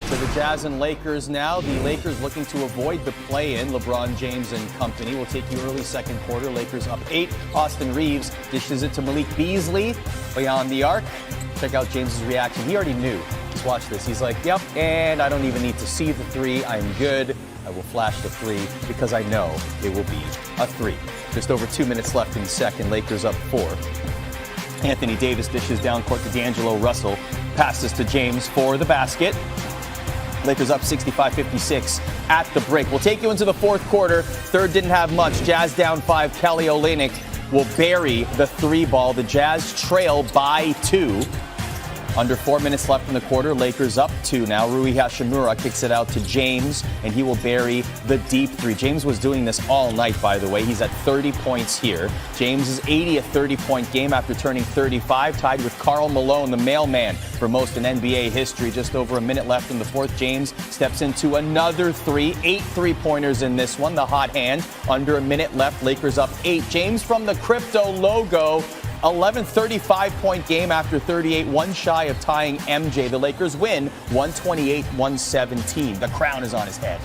To the Jazz and Lakers now. The Lakers looking to avoid the play-in. LeBron James and company will take you early second quarter. Lakers up 8. Austin Reeves dishes it to Malik Beasley beyond the arc. Check out James's reaction. He already knew. Just watch this. He's like, yep, and I don't even need to see the three. I'm good. I will flash the three because I know it will be a three. Just over 2 minutes left in the second. Lakers up 4. Anthony Davis dishes down court to D'Angelo Russell. Passes to James for the basket. Lakers up 65-56 at the break. We'll take you into the fourth quarter. Third didn't have much. Jazz down 5. Kelly Olynyk will bury the three ball. The Jazz trail by 2. Under 4 minutes left in the quarter. Lakers up 2 now. Rui Hachimura kicks it out to James, and he will bury the deep three. James was doing this all night, by the way. He's at 30 points here. James' 80th 30-point game after turning 35, tied with Karl Malone, the mailman, for most in NBA history. Just over a minute left in the fourth. James steps into another three. 8 3-pointers in this one. The hot hand. Under a minute left. Lakers up 8. James from the crypto logo. 11 35-point game after 38, one shy of tying MJ. The Lakers win 128-117. The crown is on his head.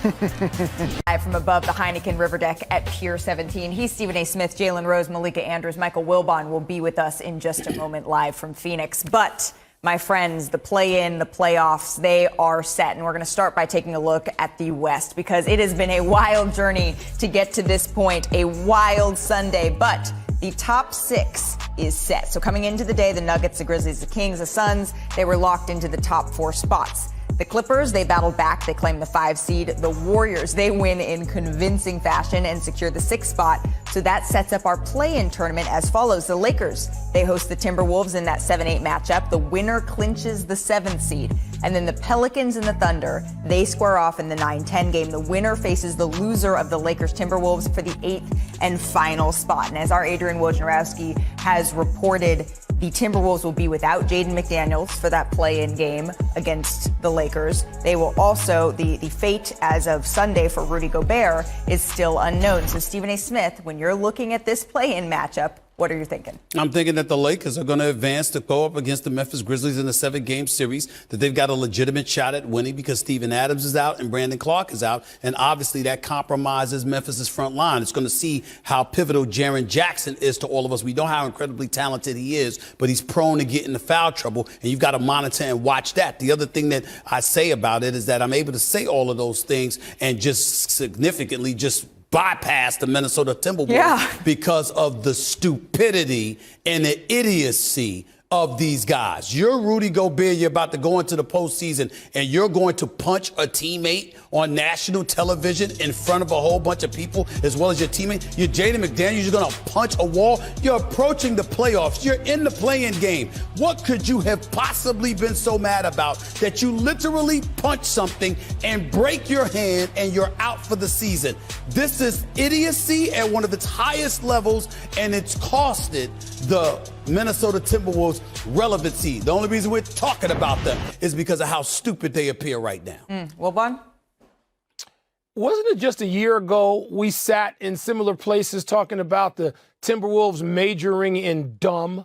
Live from above the Heineken River Deck at Pier 17. He's Stephen A. Smith, Jalen Rose, Malika Andrews. Michael Wilbon will be with us in just a moment live from Phoenix. But, my friends, the play-in, the playoffs, they are set. And we're going to start by taking a look at the West because it has been a wild journey to get to this point, a wild Sunday. But the top 6 is set. So coming into the day, the Nuggets, the Grizzlies, the Kings, the Suns, they were locked into the top 4 spots. The Clippers, they battled back. They claimed the 5 seed. The Warriors, they win in convincing fashion and secure the 6th spot. So that sets up our play-in tournament as follows. The Lakers, they host the Timberwolves in that 7-8 matchup. The winner clinches the 7th seed. And then the Pelicans and the Thunder, they square off in the 9-10 game. The winner faces the loser of the Lakers-Timberwolves for the 8th and final spot. And as our Adrian Wojnarowski has reported, the Timberwolves will be without Jaden McDaniels for that play-in game against the Lakers. They will also, the fate as of Sunday for Rudy Gobert is still unknown. So Stephen A. Smith, when you're looking at this play-in matchup, what are you thinking? I'm thinking that the Lakers are going to advance to go up against the Memphis Grizzlies in the 7-game series, that they've got a legitimate shot at winning because Steven Adams is out and Brandon Clark is out. And obviously that compromises Memphis's front line. It's going to see how pivotal Jaren Jackson is to all of us. We know how incredibly talented he is, but he's prone to get into foul trouble, and you've got to monitor and watch that. The other thing that I say about it is that I'm able to say all of those things and just significantly just bypass the Minnesota Timberwolves because of the stupidity and the idiocy of these guys. You're Rudy Gobert. You're about to go into the postseason, and you're going to punch a teammate on national television in front of a whole bunch of people, as well as your teammate. You're Jaden McDaniels. You're going to punch a wall. You're approaching the playoffs. You're in the play-in game. What could you have possibly been so mad about that you literally punch something and break your hand and you're out for the season? This is idiocy at one of its highest levels, and it's costed the Minnesota Timberwolves relevancy. The only reason we're talking about them is because of how stupid they appear right now. Wilbon? Wasn't it just a year ago we sat in similar places talking about the Timberwolves majoring in dumb?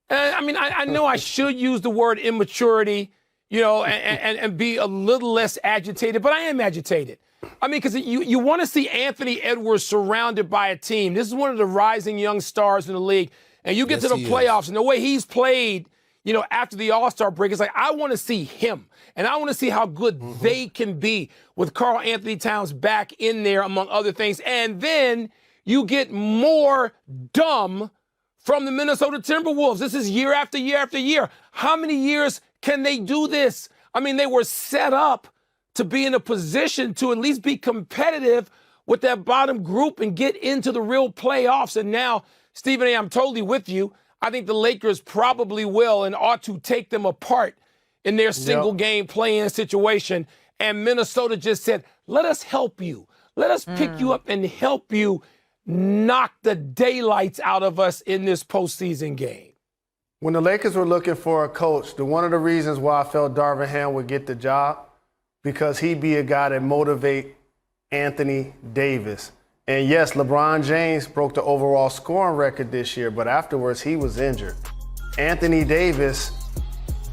And, I mean, I know I should use the word immaturity, you know, and be a little less agitated, but I am agitated. I mean, because you want to see Anthony Edwards surrounded by a team. This is one of the rising young stars in the league. And you get to the playoffs, and the way he's played, you know, after the All-Star break, it's like, I want to see him. And I want to see how good they can be with Karl Anthony Towns back in there, among other things. And then you get more dumb from the Minnesota Timberwolves. This is year after year after year. How many years can they do this? I mean, they were set up to be in a position to at least be competitive with that bottom group and get into the real playoffs. And now, Stephen A., I'm totally with you. I think the Lakers probably will and ought to take them apart in their single-game play-in situation. And Minnesota just said, let us help you. Let us pick you up and help you knock the daylights out of us in this postseason game. When the Lakers were looking for a coach, one of the reasons why I felt Darvin Ham would get the job, because he'd be a guy that motivate Anthony Davis. And yes, LeBron James broke the overall scoring record this year, but afterwards he was injured. Anthony Davis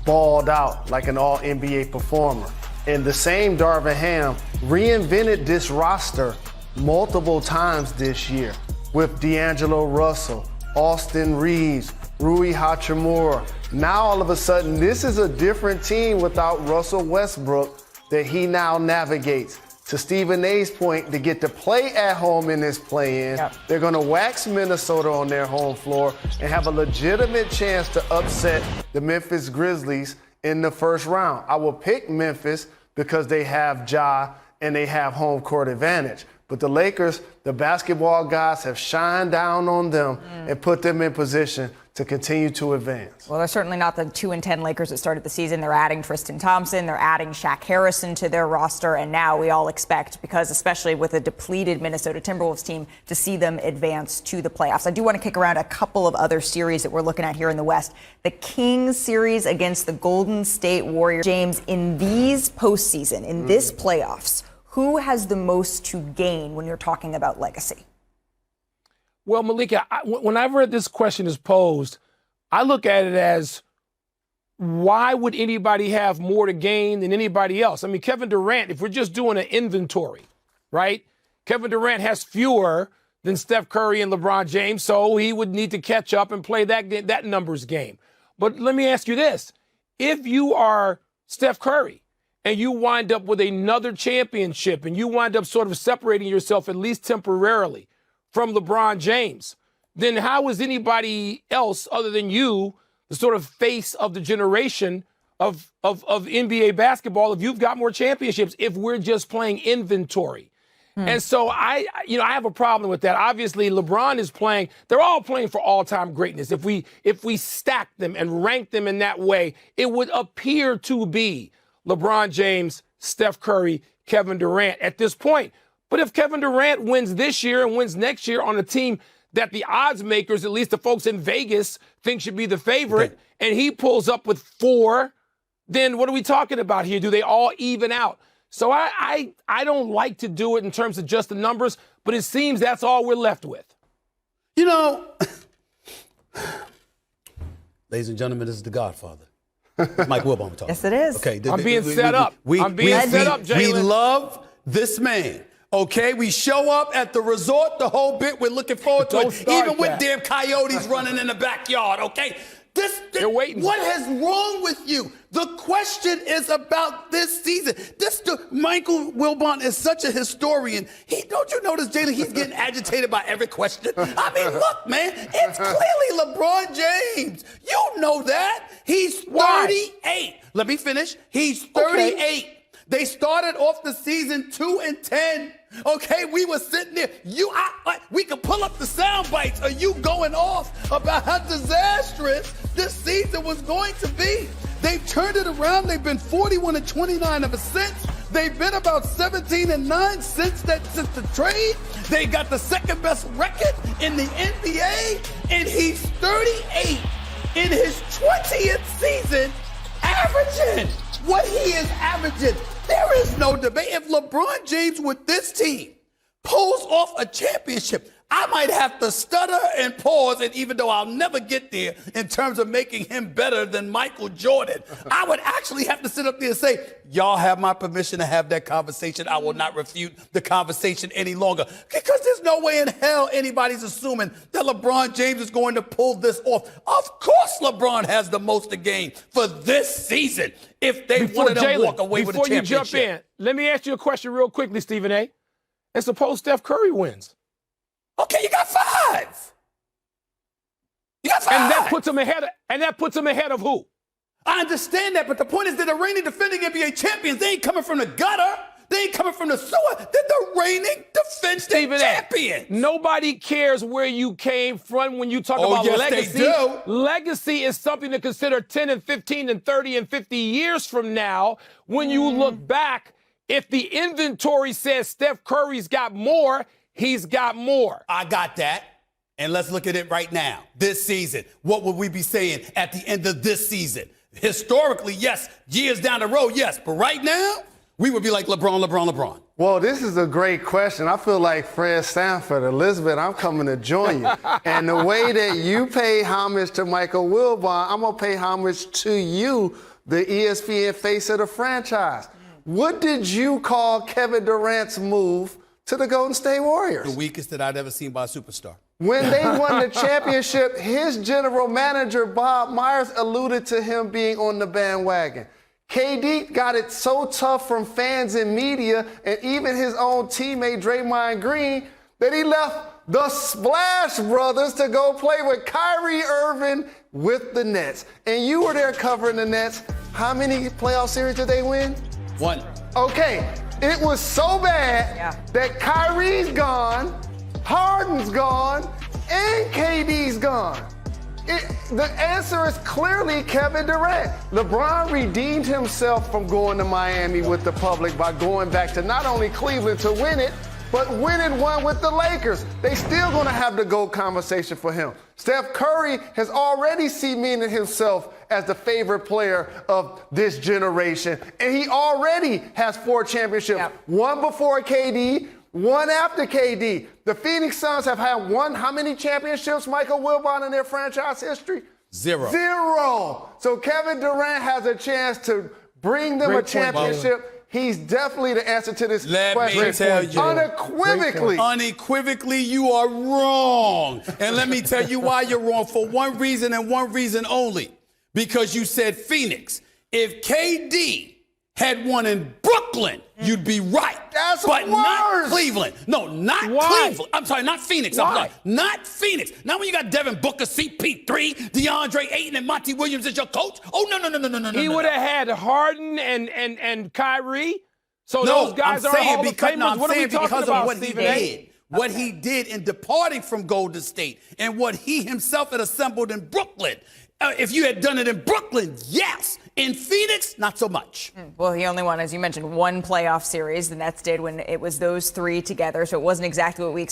balled out like an all-NBA performer. And the same Darvin Ham reinvented this roster multiple times this year with D'Angelo Russell, Austin Reeves, Rui Hachimura. Now all of a sudden, this is a different team without Russell Westbrook that he now navigates. To Stephen A's point, to get to play at home in this play-in, they're going to wax Minnesota on their home floor and have a legitimate chance to upset the Memphis Grizzlies in the first round. I will pick Memphis because they have Ja and they have home court advantage. But the Lakers, the basketball guys have shined down on them and put them in position to continue to advance. Well, they're certainly not the 2-10 Lakers that started the season. They're adding Tristan Thompson. They're adding Shaq Harrison to their roster. And now we all expect, because especially with a depleted Minnesota Timberwolves team, to see them advance to the playoffs. I do want to kick around a couple of other series that we're looking at here in the West. The Kings series against the Golden State Warriors. James, in these postseason, in this playoffs, who has the most to gain when you're talking about legacy? Well, Malika, whenever this question is posed, I look at it as, why would anybody have more to gain than anybody else? I mean, Kevin Durant, if we're just doing an inventory, right? Kevin Durant has fewer than Steph Curry and LeBron James, so he would need to catch up and play that numbers game. But let me ask you this. If you are Steph Curry and you wind up with another championship and you wind up sort of separating yourself, at least temporarily, from LeBron James, then how is anybody else other than you the sort of face of the generation of NBA basketball if you've got more championships, if we're just playing inventory? And so I have a problem with that. Obviously, LeBron is playing, they're all playing for all-time greatness. If we stack them and rank them in that way, it would appear to be LeBron James, Steph Curry, Kevin Durant at this point. But if Kevin Durant wins this year and wins next year on a team that the odds makers, at least the folks in Vegas, think should be the favorite, and he pulls up with 4, then what are we talking about here? Do they all even out? So I don't like to do it in terms of just the numbers, but it seems that's all we're left with. You know, ladies and gentlemen, this is the Godfather. Mike Wilbon talking. Yes, it is. Okay, I'm being set up, Jalen. We love this man. Okay, we show up at the resort, the whole bit. We're looking forward to it, even with damn coyotes running in the backyard. Okay, they're waiting. What is wrong with you? The question is about this season. Michael Wilbon is such a historian. Don't you notice, Jalen? He's getting agitated by every question. I mean, look, man, it's clearly LeBron James. You know that. He's 38. Let me finish. He's 38. Okay. They started off the season 2-10. Okay, we were sitting there. We could pull up the sound bites of you going off about how disastrous this season was going to be. They've turned it around. They've been 41-29 ever since. They've been about 17-9 since the trade. They got the second best record in the NBA, and he's 38 in his 20th season, averaging what he is averaging. There is no debate. If LeBron James with this team pulls off a championship, I might have to stutter and pause, and even though I'll never get there in terms of making him better than Michael Jordan, I would actually have to sit up there and say, y'all have my permission to have that conversation. I will not refute the conversation any longer. Because there's no way in hell anybody's assuming that LeBron James is going to pull this off. Of course LeBron has the most to gain for this season if they want to walk away with a championship. Before you jump in, let me ask you a question real quickly, Stephen A. And suppose Steph Curry wins. Okay, you got 5. You got 5. And that puts him ahead of who? I understand that, but the point is that the reigning defending NBA champions, they ain't coming from the gutter. They ain't coming from the sewer. They're the reigning defending champions. Nobody cares where you came from when you talk about legacy. They do. Legacy is something to consider 10 and 15 and 30 and 50 years from now. When you look back, if the inventory says Steph Curry's got more, he's got more. I got that. And let's look at it right now. This season, what would we be saying at the end of this season? Historically, yes. Years down the road, yes. But right now, we would be like LeBron. Well, this is a great question. I feel like Fred Sanford. Elizabeth, I'm coming to join you. And the way that you pay homage to Michael Wilbon, I'm going to pay homage to you, the ESPN face of the franchise. What did you call Kevin Durant's move to the Golden State Warriors? The weakest that I'd ever seen by a superstar. When they won the championship, his general manager, Bob Myers, alluded to him being on the bandwagon. KD got it so tough from fans and media and even his own teammate, Draymond Green, that he left the Splash Brothers to go play with Kyrie Irving with the Nets. And you were there covering the Nets. How many playoff series did they win? 1. Okay, it was so bad that Kyrie's gone, Harden's gone, and KD's gone. The answer is clearly Kevin Durant. LeBron redeemed himself from going to Miami with the public by going back to not only Cleveland to win it, but winning one with the Lakers. They still gonna have the GOAT conversation for him. Steph Curry has already cemented himself as the favorite player of this generation, and he already has 4 championships. One before KD, one after KD. The Phoenix Suns have had how many championships, Michael Wilbon, in their franchise history? 0. 0. So Kevin Durant has a chance to bring them a championship. He's definitely the answer to this Let question. me tell you. Unequivocally. Unequivocally, you are wrong. And let me tell you why you're wrong, for one reason and one reason only. Because you said Phoenix. If KD had won in Brooklyn, you'd be right. That's but worse. not Cleveland. No, not Why? Cleveland. I'm sorry, not Phoenix. Why? I'm sorry. Not Phoenix. Not when you got Devin Booker, CP3, DeAndre Ayton, and Monty Williams as your coach. Oh, no. He would have had Harden and Kyrie. So No, those guys I'm are saying Hall of because, Famers. no, I'm What are we saying talking because about, of what Stephen he A? did. What he did in departing from Golden State and what he himself had assembled in Brooklyn. If you had done it in Brooklyn, yes. In Phoenix, not so much. Well, he only won, as you mentioned, one playoff series. The Nets did when it was those 3 together, so it wasn't exactly what we expected.